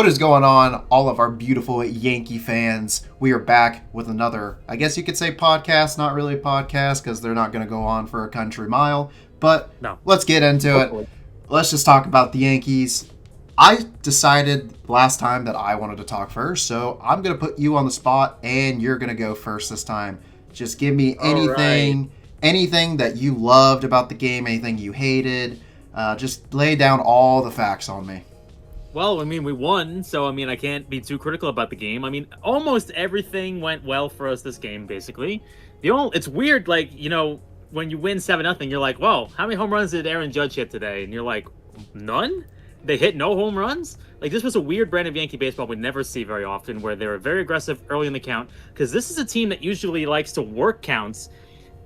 What is going on, all of our beautiful Yankee fans? We are back with another, I guess you could say podcast, not really a podcast because they're not going to go on for a country mile, but No. let's get into Hopefully. it. Let's just talk about the Yankees. I decided last time that I wanted to talk first, so I'm going to put you on the spot and you're going to go first this time. Just give me anything that you loved about the game, anything you hated. Just lay down all the facts on me. Well, we won, so I can't be too critical about the game. Almost everything went well for us this game, basically. It's weird, when you win 7-0, you're like, "Whoa, how many home runs did Aaron Judge hit today?" And you're like, "None? They hit no home runs?" This was a weird brand of Yankee baseball we never see very often, where they were very aggressive early in the count, because this is a team that usually likes to work counts.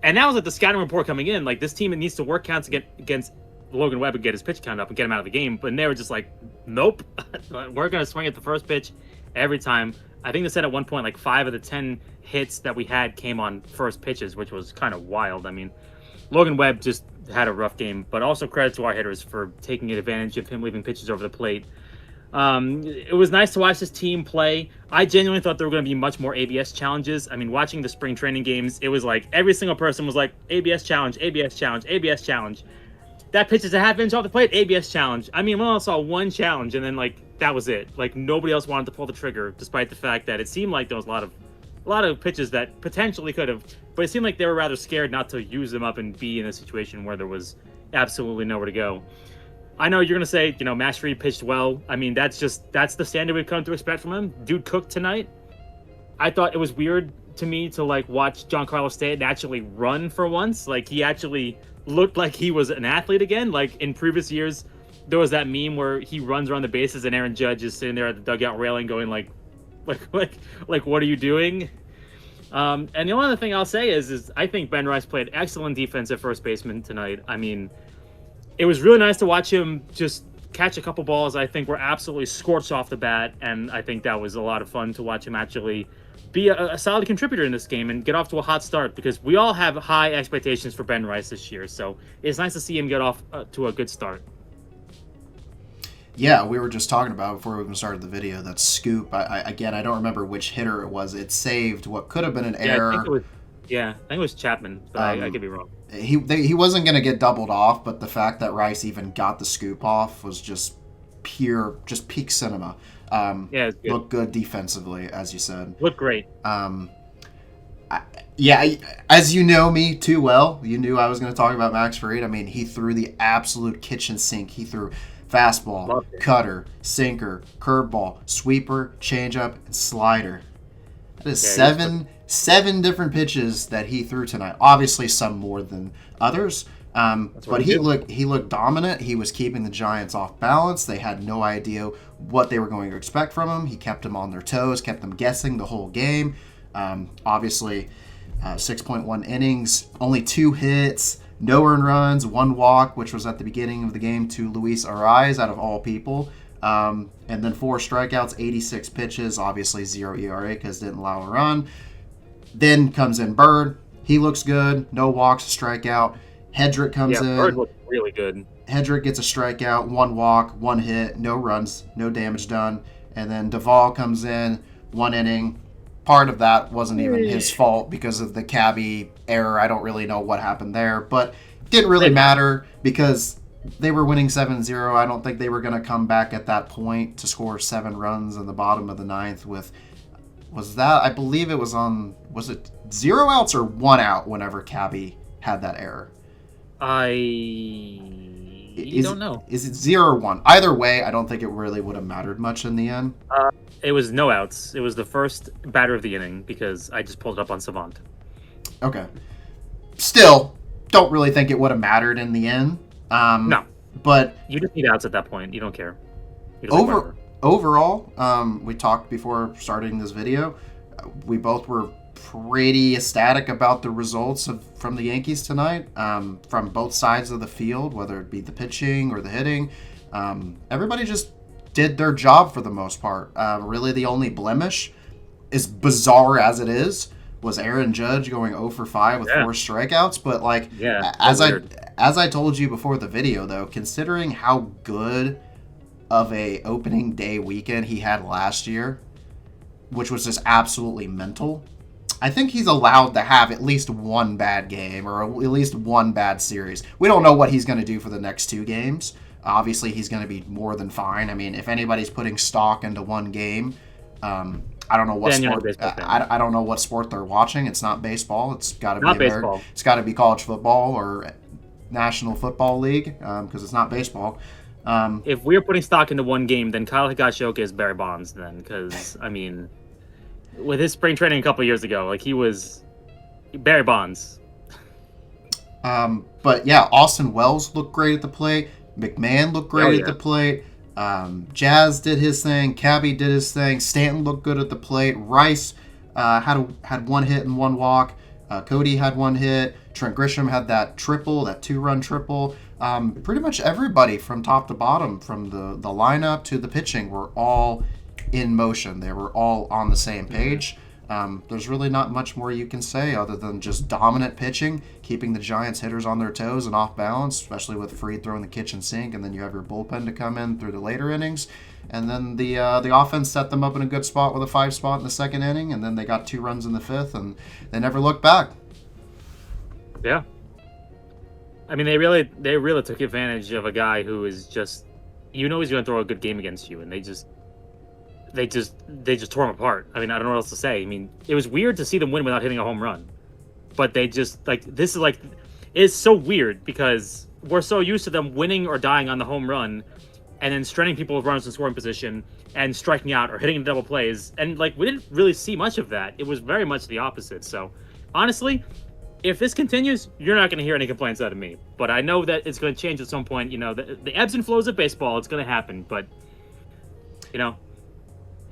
And that was the scouting report coming in. This team needs to work counts against Logan Webb and get his pitch count up and get him out of the game. But they were just like, nope, we're going to swing at the first pitch every time. I think they said at one point, 5 of the 10 hits that we had came on first pitches, which was kind of wild. Logan Webb just had a rough game, but also credit to our hitters for taking advantage of him leaving pitches over the plate. It was nice to watch this team play. I genuinely thought there were going to be much more ABS challenges. Watching the spring training games, it was like every single person was like, ABS challenge, ABS challenge, ABS challenge. That pitch is a half inch off the plate, ABS challenge. We only saw one challenge, and then that was it. Nobody else wanted to pull the trigger, despite the fact that it seemed like there was a lot of pitches that potentially could have, but it seemed like they were rather scared not to use them up and be in a situation where there was absolutely nowhere to go. I know you're gonna say, Max Fried pitched well. That's the standard we've come to expect from him. Dude cooked tonight. I thought it was weird to me to watch Giancarlo Stanton actually run for once. He actually looked like he was an athlete again. In previous years, there was that meme where he runs around the bases and Aaron Judge is sitting there at the dugout railing going what are you doing? And the only other thing I'll say is I think Ben Rice played excellent defense at first baseman tonight. It was really nice to watch him just catch a couple balls I think were absolutely scorched off the bat, and I think that was a lot of fun to watch him actually be a solid contributor in this game and get off to a hot start, because we all have high expectations for Ben Rice this year, so it's nice to see him get off to a good start. Yeah, we were just talking about before we even started the video that scoop. I don't remember which hitter it was. It saved what could have been an error. I think it was Chapman, but I could be wrong. He wasn't going to get doubled off, but the fact that Rice even got the scoop off was just peak cinema. Looked good defensively, as you said. Looked great. As you know me too well, you knew I was going to talk about Max Fried. He threw the absolute kitchen sink. He threw fastball, cutter, sinker, curveball, sweeper, changeup, and slider. That is seven different pitches that he threw tonight. Obviously, some more than others. But he looked dominant. He was keeping the Giants off balance. They had no idea what they were going to expect from him. He kept them on their toes, kept them guessing the whole game. Obviously, 6.1 innings, only 2 hits, no earned runs, 1 walk, which was at the beginning of the game to Luis Ariz, out of all people. And then 4 strikeouts, 86 pitches, obviously 0 ERA because didn't allow a run. Then comes in Bird. He looks good. No walks, a strikeout. Hedrick comes in. Bird looked really good. Hedrick gets a strikeout, 1 walk, 1 hit, no runs, no damage done. And then Duvall comes in, 1 inning. Part of that wasn't even his fault because of the cabbie error. I don't really know what happened there, but it didn't really matter because they were winning 7-0. I don't think they were going to come back at that point to score 7 runs in the bottom of the 9th I believe it was it 0 outs or 1 out whenever cabbie had that error? I don't know. Is it 0 or 1? Either way, I don't think it really would have mattered much in the end. It was no outs. It was the first batter of the inning because I just pulled it up on Savant. Okay. Still, don't really think it would have mattered in the end. No. But you just need outs at that point. You don't care. Overall, we talked before starting this video. We both were pretty ecstatic about the results from the Yankees tonight, from both sides of the field, whether it be the pitching or the hitting. Everybody just did their job for the most part. Really, the only blemish, as bizarre as it is, was Aaron Judge going 0 for 5 with 4 strikeouts. But as I told you before the video, though, considering how good of a opening day weekend he had last year, which was just absolutely mental, I think he's allowed to have at least one bad game or at least one bad series. We don't know what he's going to do for the next 2 games. Obviously, he's going to be more than fine. I mean, if anybody's putting stock into one game, I don't know what sport. I don't know what sport they're watching. It's not baseball. It's got to be baseball. It's got to be college football or National Football League because it's not baseball. If we're putting stock into one game, then Kyle Higashioka is Barry Bonds. Then, because I mean, with his spring training a couple of years ago, like he was Barry Bonds. But yeah, Austin Wells looked great at the plate. McMahon looked great at the plate. Jazz did his thing. Cabby did his thing. Stanton looked good at the plate. Rice had 1 hit and 1 walk. Cody had 1 hit. Trent Grisham had that triple, that 2-run triple. Pretty much everybody from top to bottom, from the lineup to the pitching, were all in motion. They were all on the same page. There's really not much more you can say other than just dominant pitching, keeping the Giants hitters on their toes and off balance, especially with Fried throwing the kitchen sink, and then you have your bullpen to come in through the later innings. And then the offense set them up in a good spot with a 5 spot in the 2nd inning, and then they got 2 runs in the 5th, and they never looked back. Yeah. I mean, they really took advantage of a guy who is just, he's going to throw a good game against you, and they just tore him apart. I mean, I don't know what else to say. I mean, it was weird to see them win without hitting a home run, but they just it's so weird because we're so used to them winning or dying on the home run, and then stranding people with runners in scoring position and striking out or hitting double plays, and we didn't really see much of that. It was very much the opposite. So, honestly, if this continues, you're not going to hear any complaints out of me. But I know that it's going to change at some point. You know, the ebbs and flows of baseball, it's going to happen. But, you know,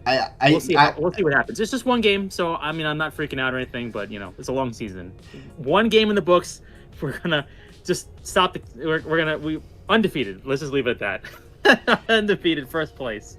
we'll see what happens. It's just one game, so I mean, I'm not freaking out or anything. But you know, it's a long season. One game in the books. We're gonna just stop. We undefeated. Let's just leave it at that. Undefeated, 1st place.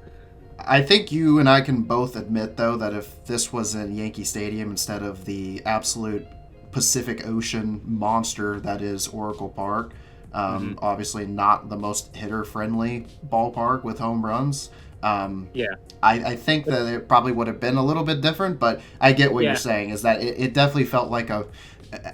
I think you and I can both admit, though, that if this was in Yankee Stadium instead of the absolute Pacific Ocean monster that is Oracle Park, obviously not the most hitter-friendly ballpark with home runs. I think that it probably would have been a little bit different, but I get what you're saying, is that it definitely felt like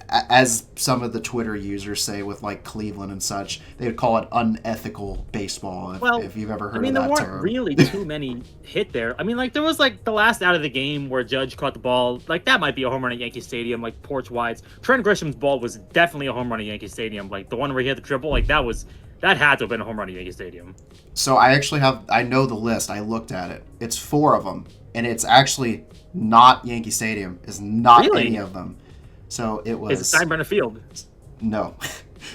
as some of the Twitter users say with Cleveland and such, they would call it unethical baseball, if you've ever heard of that term. I mean, there weren't really too many hit there. I mean, there was the last out of the game where Judge caught the ball. That might be a home run at Yankee Stadium, porch wides. Trent Grisham's ball was definitely a home run at Yankee Stadium. The one where he had the triple, that had to have been a home run at Yankee Stadium. So I know the list. I looked at it. It's 4 of them, and it's actually not Yankee Stadium. It's not any of them. So it was... It's Steinbrenner Field. No.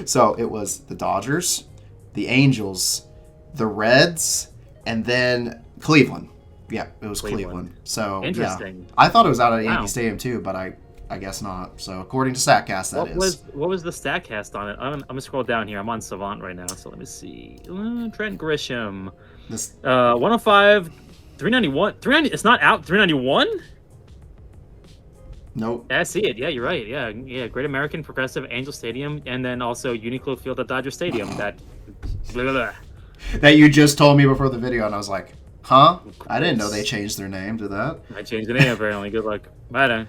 So it was the Dodgers, the Angels, the Reds, and then Cleveland. Yeah, it was Cleveland. So, interesting. Yeah. I thought it was out at Yankee Stadium too, but I guess not. So according to StatCast, What was the StatCast on it? I'm gonna scroll down here. I'm on Savant right now, so let me see. Trent Grisham, 105, 391. 390. It's not out. 391. Nope. I see it. Yeah, you're right. Yeah. Great American, Progressive, Angel Stadium, and then also Uniqlo Field at Dodger Stadium. That. Blah, blah, blah. That you just told me before the video, and I was like, huh? I didn't know they changed their name to that. I changed the name apparently. Good luck. Bye.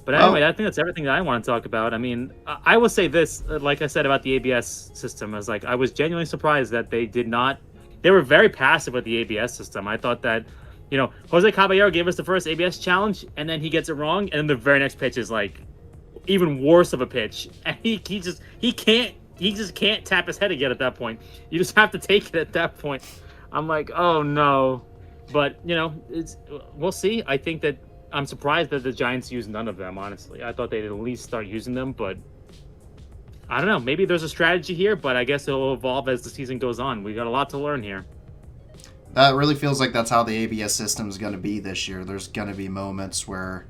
But anyway, I think that's everything that I want to talk about. I mean, I will say this, like I said about the ABS system, I was genuinely surprised that they were very passive with the ABS system. I thought that, Jose Caballero gave us the first ABS challenge, and then he gets it wrong, and then the very next pitch is even worse of a pitch. And he just can't tap his head again at that point. You just have to take it at that point. I'm like, oh no. But, we'll see. I think that I'm surprised that the Giants used none of them, honestly. I thought they'd at least start using them, but I don't know. Maybe there's a strategy here, but I guess it'll evolve as the season goes on. We got a lot to learn here. That really feels like that's how the ABS system is going to be this year. There's going to be moments where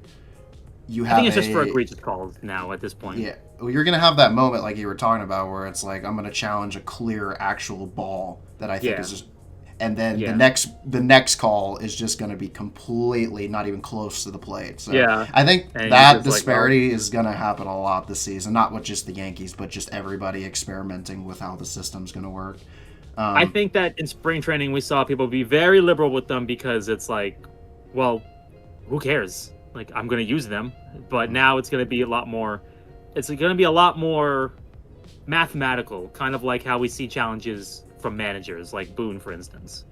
you have I think it's just for egregious calls now at this point. Yeah. Well, you're going to have that moment like you were talking about where it's I'm going to challenge a clear actual ball that I think is just... And then the next call is just going to be completely not even close to the plate. So I think that disparity is going to happen a lot this season. Not with just the Yankees, but just everybody experimenting with how the system's going to work. I think that in spring training we saw people be very liberal with them because it's like, well, who cares? Like, I'm going to use them, but now it's going to be a lot more. It's going to be a lot more mathematical, kind of like how we see challenges from managers, like Boone, for instance.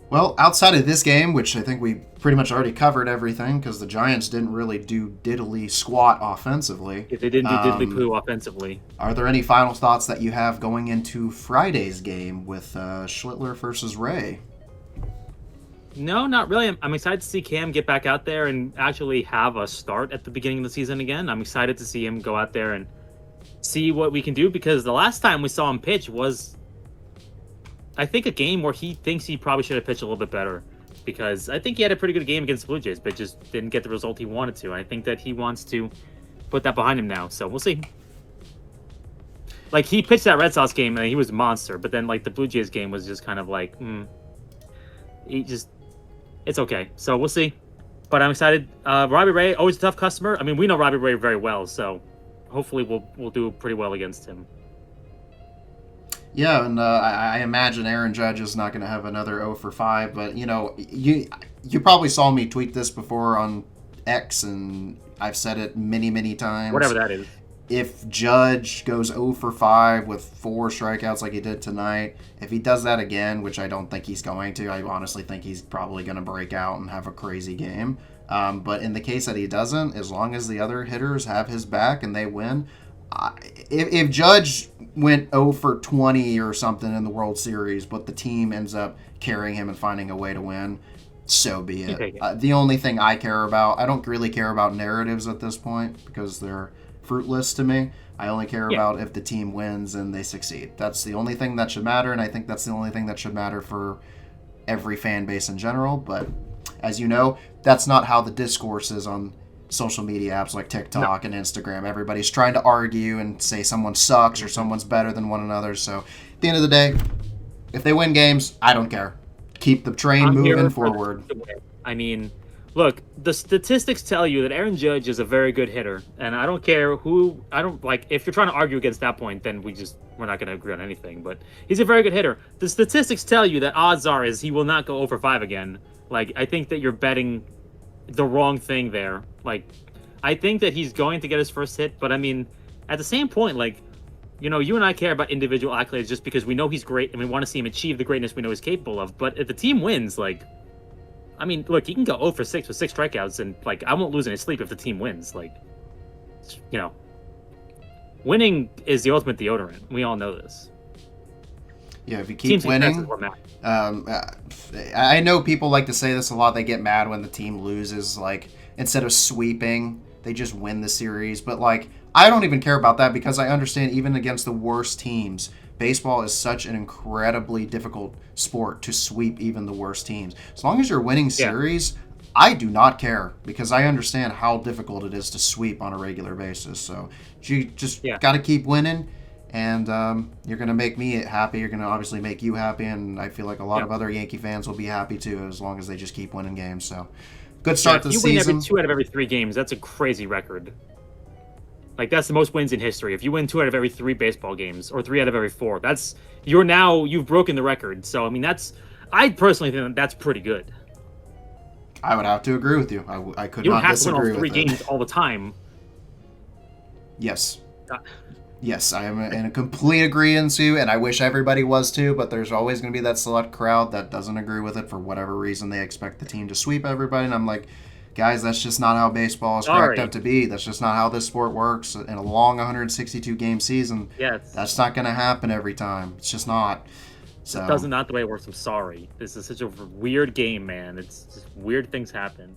Well, outside of this game, which I think we pretty much already covered everything because the Giants didn't really do diddly squat offensively. If they didn't do diddly poo offensively. Are there any final thoughts that you have going into Friday's game with Schlittler versus Ray? No, not really. I'm excited to see Cam get back out there and actually have a start at the beginning of the season again. I'm excited to see him go out there and see what we can do because the last time we saw him pitch was, I think, a game where he thinks he probably should have pitched a little bit better because I think he had a pretty good game against the Blue Jays, but just didn't get the result he wanted to. I think that he wants to put that behind him now, so we'll see. Like, he pitched that Red Sox game and he was a monster, but then, like, the Blue Jays game was just kind of like, it's okay. So we'll see. But I'm excited. Robbie Ray, always a tough customer. I mean, we know Robbie Ray very well, so hopefully we'll do pretty well against him. Yeah, and I imagine Aaron Judge is not going to have another 0 for 5, but, you probably saw me tweet this before on X, and I've said it many, many times. Whatever that is. If Judge goes 0 for 5 with 4 strikeouts like he did tonight, if he does that again, which I don't think he's going to, I honestly think he's probably going to break out and have a crazy game. But in the case that he doesn't, as long as the other hitters have his back and they win, if Judge went 0 for 20 or something in the World Series, but the team ends up carrying him and finding a way to win, so be it. The only thing I care about, I don't really care about narratives at this point because they're fruitless to me. I only care about if the team wins and they succeed. That's the only thing that should matter, and I think that's the only thing that should matter for every fan base in general. But as you know, that's not how the discourse is on social media apps like TikTok and Instagram. Everybody's trying to argue and say someone sucks or someone's better than one another. So at the end of the day, if they win games, I don't care. Keep the train moving forward. I mean, look, the statistics tell you that Aaron Judge is a very good hitter, and I don't care who. I don't like if you're trying to argue against that point, then we're not going to agree on anything. But he's a very good hitter. The statistics tell you that odds are is he will not go 0 for 5 again. Like, I think that you're betting the wrong thing there. Like, I think that he's going to get his first hit, but I mean, at the same point, like, you and I care about individual accolades just because we know he's great and we want to see him achieve the greatness we know he's capable of. But if the team wins, like, I mean, look, he can go 0 for 6 with 6 strikeouts, and like, I won't lose any sleep if the team wins. Like, winning is the ultimate deodorant. We all know this. Yeah, if you keep winning, I know people like to say this a lot. They get mad when the team loses. Like, instead of sweeping, they just win the series. But like, I don't even care about that because I understand even against the worst teams, baseball is such an incredibly difficult sport to sweep even the worst teams. As long as you're winning series, I do not care because I understand how difficult it is to sweep on a regular basis. So you just got to keep winning. And you're going to make me happy. You're going to obviously make you happy. And I feel like a lot of other Yankee fans will be happy too as long as they just keep winning games. So good start to the season. If you win 2 out of every 3 games, that's a crazy record. Like, that's the most wins in history. If you win 2 out of every 3 baseball games or 3 out of every 4, you've broken the record. So, I mean, I personally think that's pretty good. I would have to agree with you. I could not disagree with that. You don't have to win all 3 games all the time. Yes. Yes, I am in a complete agreement too, and I wish everybody was too, but there's always going to be that select crowd that doesn't agree with it for whatever reason. They expect the team to sweep everybody, and I'm like, guys, that's just not how baseball is cracked up to be. That's just not how this sport works. In a long 162-game season, that's not going to happen every time. It's just not. So It not the way it works. I'm sorry. This is such a weird game, man. It's just weird things happen.